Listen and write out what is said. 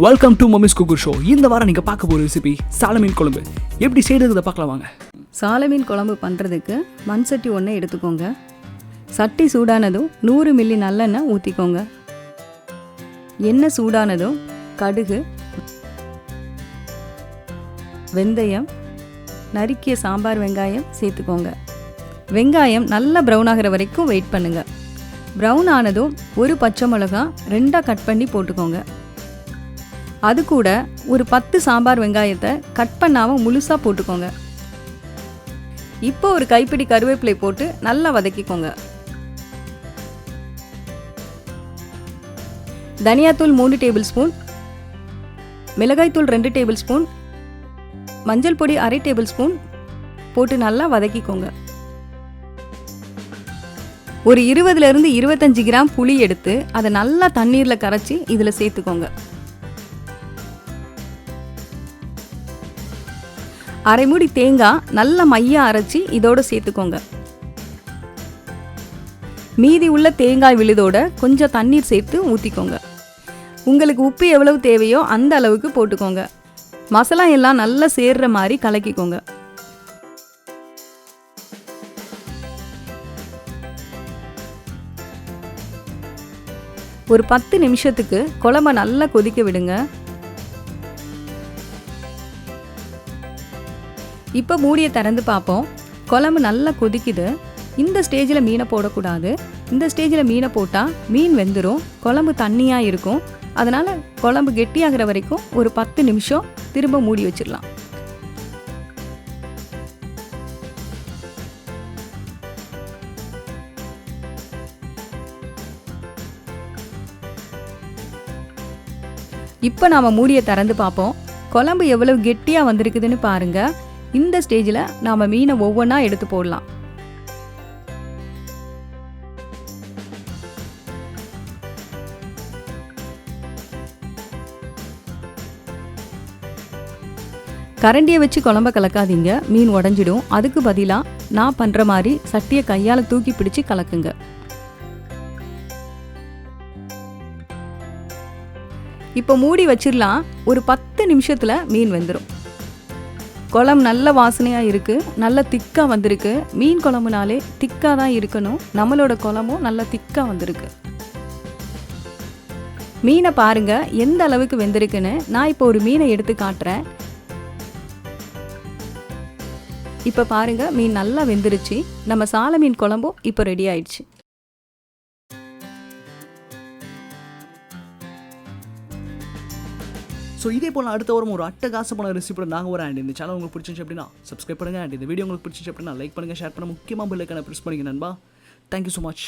Welcome to mummy's cooker show. இந்த வாரம் நீங்கள் பார்க்க போகிற ரெசிபி சால மீன் குழம்பு. எப்படி செய்கிறத பார்க்கலாம் வாங்க. சால மீன் குழம்பு பண்ணுறதுக்கு மண் சட்டி ஒன்று எடுத்துக்கோங்க. சட்டி சூடானதும் 100 மில்லி நல்லெண்ணெய் ஊற்றிக்கோங்க. எண்ணெய் சூடானதும் கடுகு, வெந்தயம், நறுக்கிய சாம்பார் வெங்காயம் சேர்த்துக்கோங்க. வெங்காயம் நல்லா ப்ரௌன் ஆகிற வரைக்கும் வெயிட் பண்ணுங்கள். ப்ரௌன் ஆனதும் ஒரு பச்சை மிளகா 2ஆக கட் பண்ணி போட்டுக்கோங்க. அது கூட ஒரு 10 சாம்பார் வெங்காயத்தை கட் பண்ணாமல் முழுசாக போட்டுக்கோங்க. இப்போ ஒரு கைப்பிடி கருவேப்பிலை போட்டு நல்லா வதக்கிக்கோங்க. தனியாத்தூள் 3 டேபிள் ஸ்பூன், மிளகாய்த்தூள் 2 டேபிள் ஸ்பூன், மஞ்சள் பொடி 1/2 டேபிள் ஸ்பூன் போட்டு நல்லா வதக்கிக்கோங்க. ஒரு 20லேருந்து 25 கிராம் புளி எடுத்து அதை நல்லா தண்ணீரில் கரைச்சி இதில் சேர்த்துக்கோங்க. 1/2 மூடி தேங்காய் நல்ல மையாக அரைச்சி இதோடு சேர்த்துக்கோங்க. மீதி உள்ள தேங்காய் விழுதோட கொஞ்சம் தண்ணீர் சேர்த்து ஊற்றிக்கோங்க. உங்களுக்கு உப்பு எவ்வளவு தேவையோ அந்த அளவுக்கு போட்டுக்கோங்க. மசாலா எல்லாம் நல்லா சேர்ற மாதிரி கலக்கிக்கோங்க. ஒரு 10 நிமிஷத்துக்கு குழம்ப நல்லா கொதிக்க விடுங்க. இப்போ மூடியை திறந்து பார்ப்போம். குழம்பு நல்லா கொதிக்குது. இந்த ஸ்டேஜில் மீனை போடக்கூடாது. இந்த ஸ்டேஜில் மீனை போட்டால் மீன் வெந்துடும், குழம்பு தண்ணியாக இருக்கும். அதனால் குழம்பு கெட்டியாகிற வரைக்கும் ஒரு 10 நிமிஷம் திரும்ப மூடி வச்சிடலாம். இப்போ நாம் மூடியை திறந்து பார்ப்போம். குழம்பு எவ்வளவு கெட்டியாக வந்திருக்குதுன்னு பாருங்கள். இந்த ஸ்டேஜில் நாம் மீனை ஒவ்வொன்றா எடுத்து போடலாம். கரண்டியை வச்சு குழம்ப கலக்காதீங்க, மீன் உடஞ்சிடும். அதுக்கு பதிலாக நான் பண்ணுற மாதிரி சட்டியை கையால் தூக்கி பிடிச்சி கலக்குங்க. இப்போ மூடி வச்சிடலாம். ஒரு 10 நிமிஷத்தில் மீன் வெந்துடும். குழம்பு நல்ல வாசனையாக இருக்குது, நல்ல திக்காக வந்திருக்கு. மீன் குழம்புனாலே திக்காக தான் இருக்கணும். நம்மளோட குழம்பும் நல்ல திக்காக வந்திருக்கு. மீனை பாருங்கள் எந்த அளவுக்கு வெந்திருக்குன்னு. நான் இப்போ ஒரு மீனை எடுத்து காட்டுறேன். இப்போ பாருங்கள் மீன் நல்லா வெந்துருச்சு. நம்ம சால மீன் குழம்பும் இப்போ ரெடி ஆயிடுச்சு. ஸோ இதே போல் அடுத்த வாரம் ஒரு அட்டகாசமான ரெசிபியோட நாங்கள் வரேன். அண்ட் இந்த சேனல் உங்களுக்கு பிடிச்சிச்சு அப்படின்னா சப்ஸ்கிரைப் பண்ணுங்கள். அண்ட் இந்த வீடியோ உங்களுக்கு பிடிச்சிச்சு அப்படின்னா லைக் பண்ணுங்கள், ஷேர் பண்ணுங்கள், முக்கியமாக பெல் ஐக்கானை ப்ரெஸ் பண்ணிங்க நண்பா. Thank you so much.